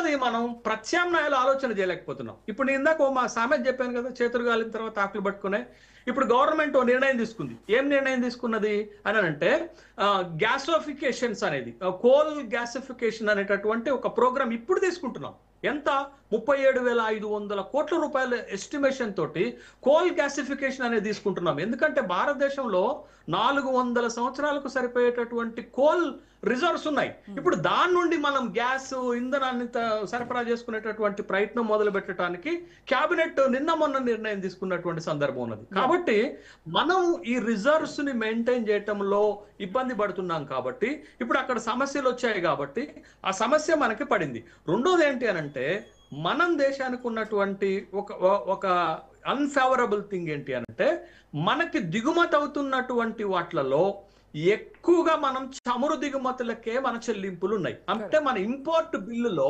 రెండోది మనం ప్రత్యామ్నాయాలు ఆలోచన చేయలేకపోతున్నాం. ఇప్పుడు నేను ఇందాక మా సామెత చెప్పాను కదా, చేతులు గాలిన తర్వాత ఆకులు పట్టుకునే. ఇప్పుడు గవర్నమెంట్ ఓ నిర్ణయం తీసుకుంది. ఏం నిర్ణయం తీసుకున్నది అని అంటే గ్యాసిఫికేషన్స్ అనేది, కోల్ గ్యాసిఫికేషన్ అనేటటువంటి ఒక ప్రోగ్రామ్ ఇప్పుడు తీసుకుంటున్నాం. ఎంత? 37,500 కోట్ల రూపాయల ఎస్టిమేషన్ తోటి కోల్ గ్యాసిఫికేషన్ అనేది తీసుకుంటున్నాం. ఎందుకంటే భారతదేశంలో 400 సంవత్సరాలకు సరిపోయేటటువంటి కోల్ రిజర్వ్స్ ఉన్నాయి. ఇప్పుడు దాని నుండి మనం గ్యాస్ ఇంధనాన్ని సరఫరా చేసుకునేటటువంటి ప్రయత్నం మొదలు పెట్టడానికి క్యాబినెట్ నిన్న మొన్న నిర్ణయం తీసుకున్నటువంటి సందర్భం ఉన్నది. కాబట్టి మనం ఈ రిజర్వ్స్ ని మెయింటైన్ చేయటంలో ఇబ్బంది పడుతున్నాం. కాబట్టి ఇప్పుడు అక్కడ సమస్యలు వచ్చాయి కాబట్టి ఆ సమస్య మనకి పడింది. రెండోది ఏంటి అని అంటే, మనం దేశానికి ఉన్నటువంటి ఒక అన్ఫేవరబుల్ థింగ్ ఏంటి అంటే, మనకి దిగుమతి అవుతున్నటువంటి వాటిలలో ఎక్కువగా మనం చమురు దిగుమతులకే మన చెల్లింపులు ఉన్నాయి. అంటే మన ఇంపోర్ట్ బిల్లులో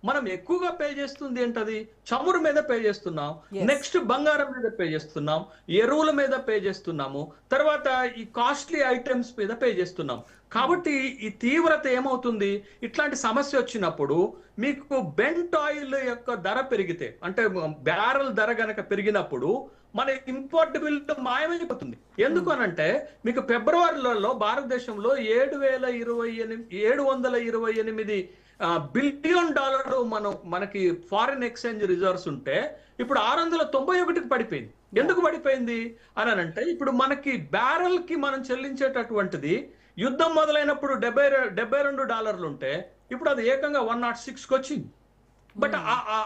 మనం ఎక్కువగా పే చేస్తుంది ఏంటది? చమురు మీద పే చేస్తున్నాం, నెక్స్ట్ బంగారం మీద పే చేస్తున్నాం, ఎరువుల మీద పే చేస్తున్నాము, తర్వాత ఈ కాస్ట్లీ ఐటమ్స్ మీద పే చేస్తున్నాం. కాబట్టి ఈ తీవ్రత ఏమవుతుంది? ఇట్లాంటి సమస్య వచ్చినప్పుడు మీకు బెంట్ ఆయిల్ యొక్క ధర పెరిగితే, అంటే బ్యారెల్ ధర గనక పెరిగినప్పుడు మన ఇంపోర్ట్ బిల్ మాయమైపోతుంది. ఎందుకు అనంటే, మీకు ఫిబ్రవరిలో భారతదేశంలో $728 బిలియన్ మనకి ఫారిన్ ఎక్స్చేంజ్ రిజర్వ్స్ ఉంటే ఇప్పుడు 691కి పడిపోయింది. ఎందుకు పడిపోయింది అని అంటే, ఇప్పుడు మనకి బ్యారెల్ కి మనం చెల్లించేటటువంటిది యుద్ధం మొదలైనప్పుడు $72 ఉంటే ఇప్పుడు అది ఏకంగా 106కి వచ్చింది. బట్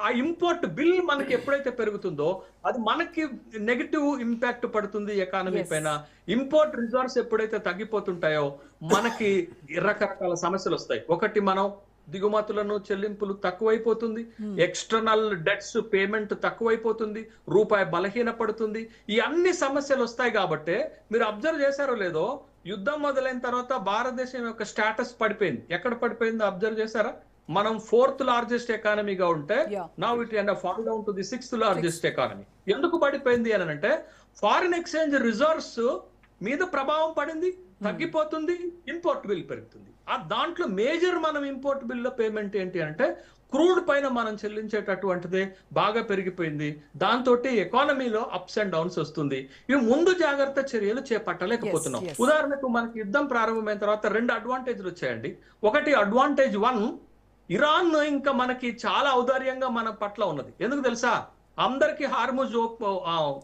ఆ ఇంపోర్ట్ బిల్ మనకి ఎప్పుడైతే పెరుగుతుందో అది మనకి నెగటివ్ ఇంపాక్ట్ పడుతుంది ఎకానమీ పైన. ఇంపోర్ట్ రిజర్వ్స్ ఎప్పుడైతే తగ్గిపోతుంటాయో మనకి రకరకాల సమస్యలు వస్తాయి. ఒకటి, మనం దిగుమతులను చెల్లింపులు తక్కువైపోతుంది, ఎక్స్టర్నల్ డెట్స్ పేమెంట్ తక్కువైపోతుంది, రూపాయి బలహీన పడుతుంది. ఈ అన్ని సమస్యలు వస్తాయి. కాబట్టి మీరు అబ్జర్వ్ చేశారో లేదో, యుద్ధం మొదలైన తర్వాత భారతదేశం యొక్క స్టేటస్ పడిపోయింది. ఎక్కడ పడిపోయిందో అబ్జర్వ్ చేశారా? మనం 4th లార్జెస్ట్ ఎకానమీగా ఉంటే now it and fall down to the 6th largest economy. ఎందుకు పడిపోయింది అని అంటే, ఫారిన్ ఎక్స్చేంజ్ రిజర్వ్స్ మీద ప్రభావం పడింది, తగ్గిపోతుంది, ఇంపోర్ట్ బిల్ పెరుగుతుంది. ఆ దాంట్లో మేజర్ మనం ఇంపోర్ట్ బిల్ పేమెంట్ ఏంటి అంటే క్రూడ్ పైన మనం చెల్లించేటటువంటిదే బాగా పెరిగిపోయింది. దాంతో ఎకానమీలో అప్స్ అండ్ డౌన్స్ వస్తుంది. ఇవి ముందు జాగ్రత్త చర్యలు చేపట్టలేకపోతున్నాం. ఉదాహరణకు మనకి యుద్ధం ప్రారంభమైన తర్వాత 2 అడ్వాంటేజ్లు వచ్చాయండి. ఒకటి, అడ్వాంటేజ్ 1, ఇరాన్ ఇంకా మనకి చాలా ఔదార్యంగా మన పట్ల ఉన్నది. ఎందుకు తెలుసా? అందరికి హార్ముజ్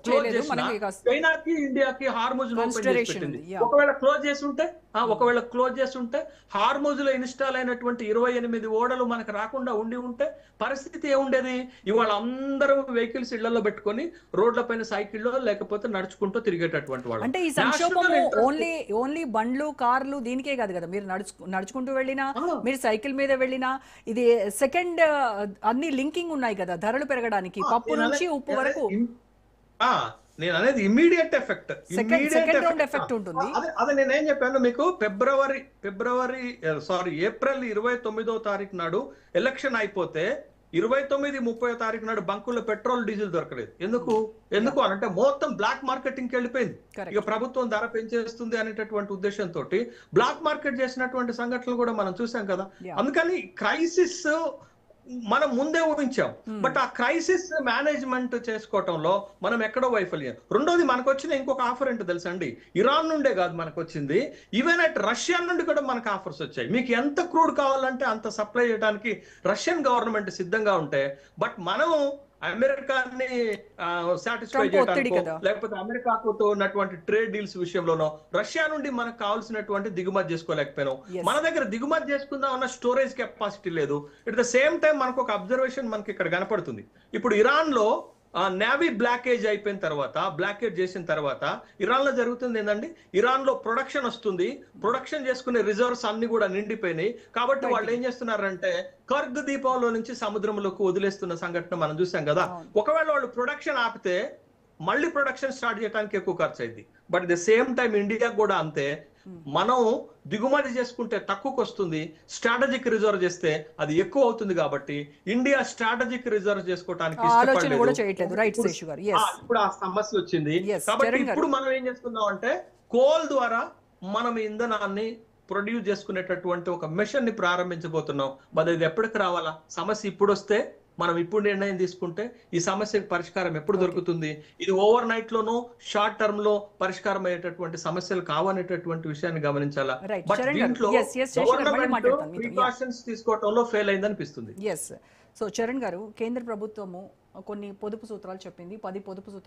క్లోజ్ చేసిన చైనాకి ఇండియాకి హార్ముజ్ ఓపెన్ చేసి పెట్టింది. ఒకవేళ క్లోజ్ చేసి ఉంటే హార్ముజ్ లో ఇన్స్టాల్ అయినటువంటి 28 ఓడలు మనకు రాకుండా ఉంటే పరిస్థితి ఏముండేది? ఇవాళ అందరూ వెహికల్స్ ఇళ్లలో పెట్టుకొని రోడ్ల పైన సైకిల్లో లేకపోతే నడుచుకుంటూ తిరిగేటటువంటి వాళ్ళు. అంటే ఈ సంక్షోభం ఓన్లీ బండ్లు కార్లు దీనికే కాదు కదా, మీరు నడుచుకుంటూ వెళ్ళినా, మీరు సైకిల్ మీద వెళ్ళినా, ఇది సెకండ్ అన్ని లింకింగ్ ఉన్నాయి కదా ధరలు పెరగడానికి, పప్పు నుంచి ఉప్పు వరకు. నేను అనేది ఇమ్మీడియట్ ఎఫెక్ట్, ఎఫెక్ట్ ఉంటుంది. అదే నేనేం చెప్పాను మీకు, ఏప్రిల్ 29వ తారీఖు నాడు ఎలక్షన్ అయిపోతే 29-30వ తారీఖు నాడు బంకుల్లో పెట్రోల్ డీజిల్ దొరకలేదు. ఎందుకు అనంటే మొత్తం బ్లాక్ మార్కెటింగ్ వెళ్ళిపోయింది. ఇక ప్రభుత్వం ధర పెంచేస్తుంది అనేటటువంటి ఉద్దేశంతో బ్లాక్ మార్కెట్ చేసినటువంటి సంఘటనలు కూడా మనం చూసాం కదా. అందుకని క్రైసిస్ మనం ముందే ఊహించాం. బట్ ఆ క్రైసిస్ మేనేజ్మెంట్ చేసుకోవటంలో మనం ఎక్కడో వైఫల్యం. రెండోది, మనకు వచ్చిన ఇంకొక ఆఫర్ ఏంటో తెలుసా అండి? ఇరాన్ నుండే కాదు మనకు వచ్చింది, ఈవెన్ అట్ రష్యా నుండి కూడా మనకు ఆఫర్స్ వచ్చాయి. మీకు ఎంత క్రూడ్ కావాలంటే అంత సప్లై చేయడానికి రష్యన్ గవర్నమెంట్ సిద్ధంగా ఉంటే, బట్ మనం అమెరికాని సాటిస్ఫై చేయడానికి లేకపోతే అమెరికాతో ఉన్నటువంటి ట్రేడ్ డీల్స్ విషయంలోనో రష్యా నుండి మనకు కావాల్సినటువంటి దిగుమతి చేసుకోలేకపోయినాం. మన దగ్గర దిగుమతి చేసుకుందాం అన్న స్టోరేజ్ కెపాసిటీ లేదు. ఎట్ ద సేమ్ టైం మనకు ఒక అబ్జర్వేషన్ మనకి ఇక్కడ కనపడుతుంది. ఇప్పుడు ఇరాన్ లో నేవీ బ్లాకేజ్ అయిపోయిన తర్వాత, బ్లాకేజ్ చేసిన తర్వాత ఇరాన్ లో జరుగుతుంది ఏంటండి, ఇరాన్ లో ప్రొడక్షన్ వస్తుంది, ప్రొడక్షన్ చేసుకునే రిజర్వ్స్ అన్ని కూడా నిండిపోయినాయి. కాబట్టి వాళ్ళు ఏం చేస్తున్నారంటే కర్గ్ దీపంలో నుంచి సముద్రంలోకి వదిలేస్తున్న సంఘటన మనం చూసాం కదా. ఒకవేళ వాళ్ళు ప్రొడక్షన్ ఆపితే మళ్ళీ ప్రొడక్షన్ స్టార్ట్ చేయడానికి ఎక్కువ ఖర్చు అయింది. But the same time India కూడా అంతే, మనం దిగుమతి చేసుకుంటే తక్కువకు వస్తుంది, స్ట్రాటజిక్ రిజర్వ్ చేస్తే అది ఎక్కువ అవుతుంది. కాబట్టి ఇండియా స్ట్రాటజిక్ రిజర్వ్ చేసుకోవడానికి ఇప్పుడు ఆ సమస్య వచ్చింది. కాబట్టి ఇప్పుడు మనం ఏం చేస్తున్నాం అంటే కోల్ ద్వారా మనం ఇంధనాన్ని ప్రొడ్యూస్ చేసుకునేటటువంటి ఒక మిషన్ ని ప్రారంభించబోతున్నాం. మరి ఇది ఎప్పటికి రావాలా? సమస్య ఇప్పుడు వస్తే మనం ఇప్పుడు నిర్ణయం తీసుకుంటే ఈ సమస్యకు పరిష్కారం ఎప్పుడు దొరుకుతుంది? ఇది ఓవర్ నైట్ లోనో షార్ట్ టర్మ్ లో పరిష్కారం అయ్యేటటువంటి సమస్యలు కావనేటటువంటి విషయాన్ని గమనించాలా. Right. బట్ చరణ్ గారు, దీంట్లో yes, yes, శేషు గారు, మళ్ళీ గవర్నమెంట్ మాట్లాడతాను మీతో. ప్రికాషన్స్ తీసుకోవటంలో ఫెయిల్ అయింది అనిపిస్తుంది. ఎస్. సో చరణ్ గారు, కేంద్ర ప్రభుత్వము కొన్ని పొదుపు సూత్రాలు చెప్పింది, 10 పొదుపు సూత్రాలు